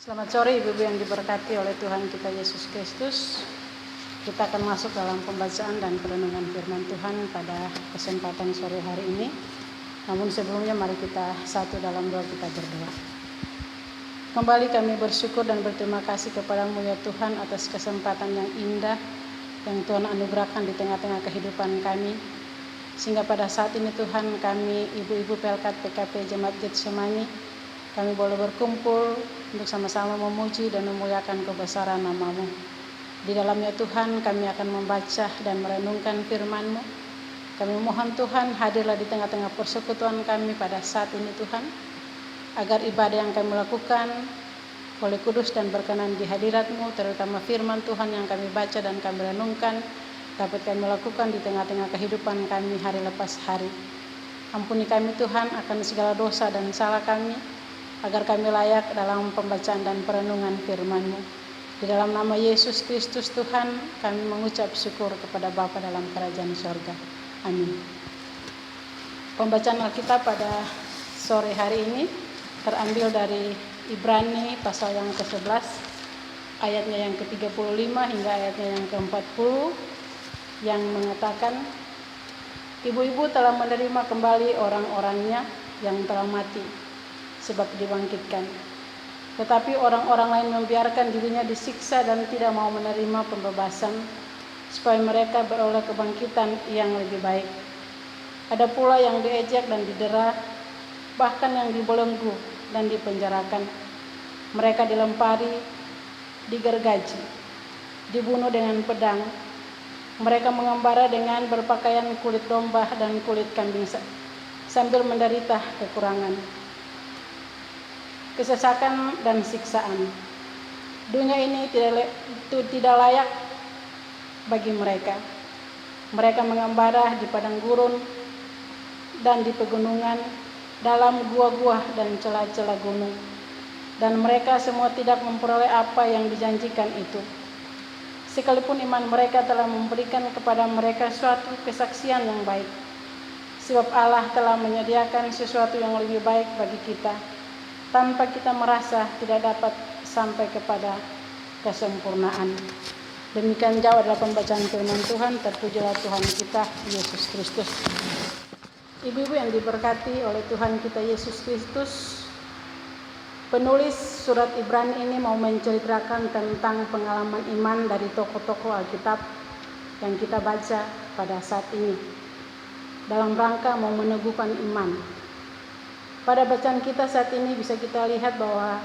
Selamat sore Ibu-ibu yang diberkati oleh Tuhan kita Yesus Kristus. Kita akan masuk dalam pembacaan dan perenungan firman Tuhan pada kesempatan sore hari ini. Namun sebelumnya mari kita satu dalam doa, kita berdoa. Kembali kami bersyukur dan berterima kasih kepadamu ya Tuhan atas kesempatan yang indah yang Tuhan anugerahkan di tengah-tengah kehidupan kami. Sehingga pada saat ini Tuhan, kami ibu-ibu Pelkat PKP Jemaat Getsemani, kami boleh berkumpul untuk sama-sama memuji dan memuliakan kebesaran nama-Mu. Di dalamnya Tuhan, kami akan membaca dan merenungkan firman-Mu. Kami mohon Tuhan, hadirlah di tengah-tengah persekutuan kami pada saat ini Tuhan, agar ibadah yang kami lakukan boleh kudus dan berkenan di hadirat-Mu, terutama firman Tuhan yang kami baca dan kami renungkan dapat kami lakukan di tengah-tengah kehidupan kami hari lepas hari. Ampuni kami Tuhan akan segala dosa dan salah kami, agar kami layak dalam pembacaan dan perenungan firman-Mu. Di dalam nama Yesus Kristus Tuhan, kami mengucap syukur kepada Bapa dalam kerajaan sorga. Amin. Pembacaan Alkitab pada sore hari ini terambil dari Ibrani pasal yang ke-11, ayatnya yang ke-35 hingga ayatnya yang ke-40, yang mengatakan, ibu-ibu telah menerima kembali orang-orangnya yang telah mati, sebab dibangkitkan. Tetapi orang-orang lain membiarkan dirinya disiksa dan tidak mau menerima pembebasan, supaya mereka beroleh kebangkitan yang lebih baik. Ada pula yang diejek dan didera, bahkan yang dibelenggu dan dipenjarakan. Mereka dilempari, digergaji, dibunuh dengan pedang. Mereka mengembara dengan berpakaian kulit domba dan kulit kambing sambil menderita kekurangan, kesesakan dan siksaan. Dunia ini tidak layak bagi mereka. Mereka mengembara di padang gurun dan di pegunungan, dalam gua-gua dan celah-celah gunung. Dan mereka semua tidak memperoleh apa yang dijanjikan itu. Sekalipun iman mereka telah memberikan kepada mereka suatu kesaksian yang baik. Sebab Allah telah menyediakan sesuatu yang lebih baik bagi kita, tanpa kita merasa tidak dapat sampai kepada kesempurnaan. Demikian jauh adalah pembacaan firman Tuhan. Terpujilah Tuhan kita Yesus Kristus. Ibu-ibu yang diberkati oleh Tuhan kita Yesus Kristus, penulis surat Ibrani ini mau menceritakan tentang pengalaman iman dari tokoh-tokoh Alkitab yang kita baca pada saat ini, dalam rangka mau meneguhkan iman. Pada bacaan kita saat ini bisa kita lihat bahwa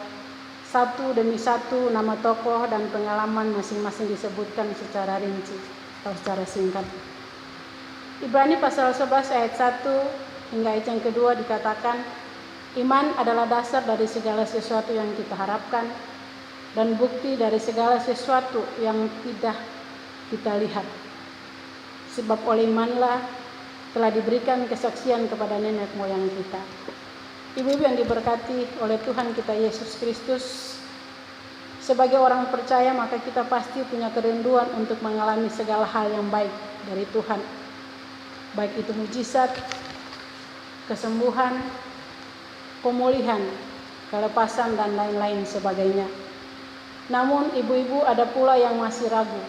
satu demi satu nama tokoh dan pengalaman masing-masing disebutkan secara rinci atau secara singkat. Ibrani pasal 11 ayat 1 hingga ayat yang kedua dikatakan, iman adalah dasar dari segala sesuatu yang kita harapkan dan bukti dari segala sesuatu yang tidak kita lihat. Sebab oleh imanlah telah diberikan kesaksian kepada nenek moyang kita. Ibu-ibu yang diberkati oleh Tuhan kita Yesus Kristus, sebagai orang percaya maka kita pasti punya kerinduan untuk mengalami segala hal yang baik dari Tuhan. Baik itu mujizat, kesembuhan, pemulihan, kelepasan dan lain-lain sebagainya. Namun ibu-ibu ada pula yang masih ragu.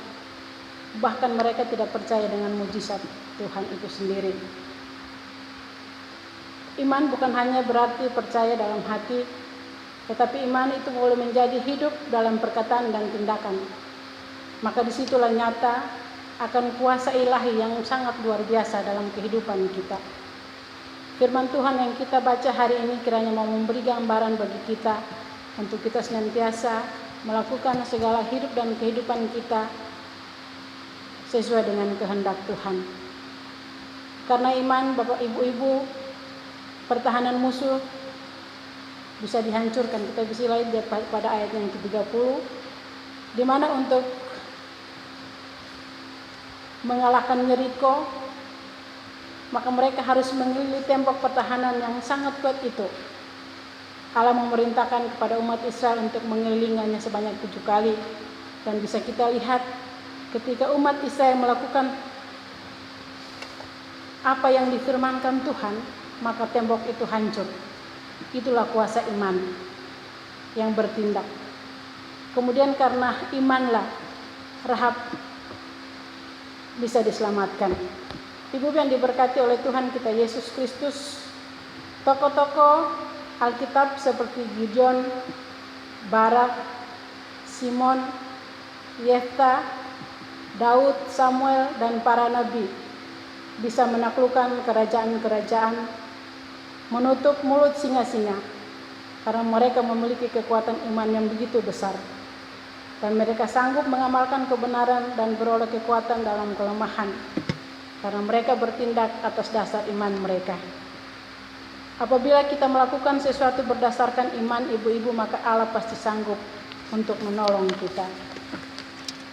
Bahkan mereka tidak percaya dengan mujizat Tuhan itu sendiri. Iman bukan hanya berarti percaya dalam hati, tetapi iman itu boleh menjadi hidup dalam perkataan dan tindakan. Maka disitulah nyata akan kuasa ilahi yang sangat luar biasa dalam kehidupan kita. Firman Tuhan yang kita baca hari ini kiranya mau memberi gambaran bagi kita untuk kita senantiasa melakukan segala hidup dan kehidupan kita sesuai dengan kehendak Tuhan. Karena iman, Bapak Ibu-ibu, pertahanan musuh bisa dihancurkan. Kita bisa lihat pada ayat yang ke-30, di mana untuk mengalahkan Yeriko, maka mereka harus mengelilingi tembok pertahanan yang sangat kuat itu. Allah memerintahkan kepada umat Israel untuk mengelilinginya sebanyak 7 kali. Dan bisa kita lihat ketika umat Israel melakukan apa yang difirmankan Tuhan, maka tembok itu hancur. Itulah kuasa iman yang bertindak. Kemudian karena imanlah Rahab bisa diselamatkan. Ibu yang diberkati oleh Tuhan kita Yesus Kristus, tokoh-tokoh Alkitab seperti Gideon, Barak, Simon, Yefta, Daud, Samuel, dan para nabi bisa menaklukkan kerajaan-kerajaan, menutup mulut singa-singa, karena mereka memiliki kekuatan iman yang begitu besar. Dan mereka sanggup mengamalkan kebenaran dan beroleh kekuatan dalam kelemahan, karena mereka bertindak atas dasar iman mereka. Apabila kita melakukan sesuatu berdasarkan iman ibu-ibu, maka Allah pasti sanggup untuk menolong kita.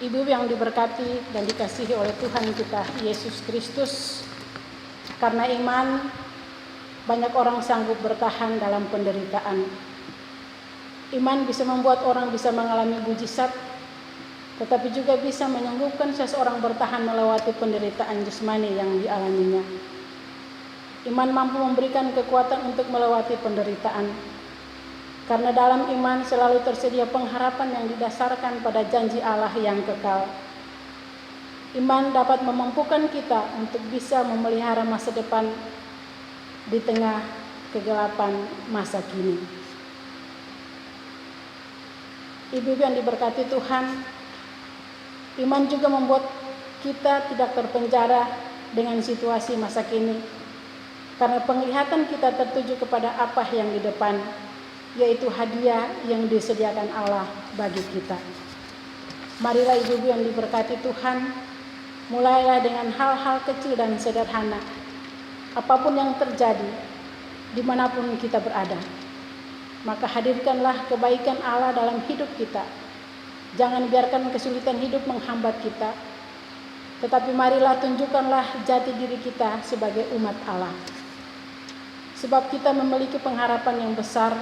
Ibu yang diberkati dan dikasihi oleh Tuhan kita Yesus Kristus, karena iman banyak orang sanggup bertahan dalam penderitaan. Iman bisa membuat orang bisa mengalami mujizat, tetapi juga bisa menyembuhkan seseorang bertahan melewati penderitaan jasmani yang dialaminya. Iman mampu memberikan kekuatan untuk melewati penderitaan, karena dalam iman selalu tersedia pengharapan yang didasarkan pada janji Allah yang kekal. Iman dapat memampukan kita untuk bisa memelihara masa depan di tengah kegelapan masa kini. Ibu yang diberkati Tuhan, iman juga membuat kita tidak terpenjara dengan situasi masa kini, karena penglihatan kita tertuju kepada apa yang di depan, yaitu hadiah yang disediakan Allah bagi kita. Marilah ibu yang diberkati Tuhan, mulailah dengan hal-hal kecil dan sederhana, apapun yang terjadi, dimanapun kita berada. Maka hadirkanlah kebaikan Allah dalam hidup kita. Jangan biarkan kesulitan hidup menghambat kita, tetapi marilah tunjukkanlah jati diri kita sebagai umat Allah. Sebab kita memiliki pengharapan yang besar,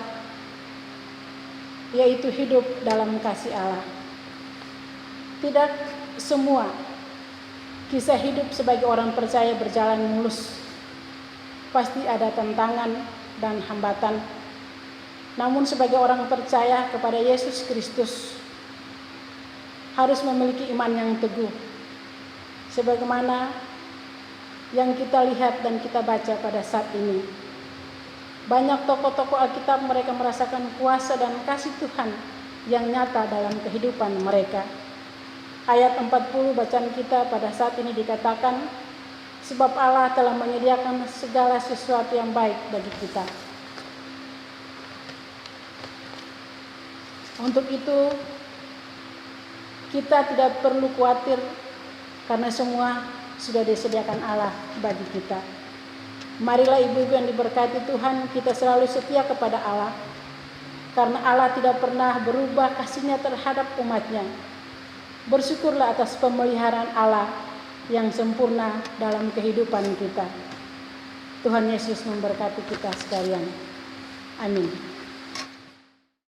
yaitu hidup dalam kasih Allah. Tidak semua kisah hidup sebagai orang percaya berjalan mulus. Pasti ada tantangan dan hambatan. Namun sebagai orang percaya kepada Yesus Kristus harus memiliki iman yang teguh, sebagaimana yang kita lihat dan kita baca pada saat ini. Banyak tokoh-tokoh Alkitab mereka merasakan kuasa dan kasih Tuhan yang nyata dalam kehidupan mereka. Ayat 40 bacaan kita pada saat ini dikatakan, sebab Allah telah menyediakan segala sesuatu yang baik bagi kita. Untuk itu, kita tidak perlu khawatir karena semua sudah disediakan Allah bagi kita. Marilah ibu-ibu yang diberkati Tuhan, kita selalu setia kepada Allah, karena Allah tidak pernah berubah kasih-Nya terhadap umat-Nya. Bersyukurlah atas pemeliharaan Allah yang sempurna dalam kehidupan kita. Tuhan Yesus memberkati kita sekalian. Amin.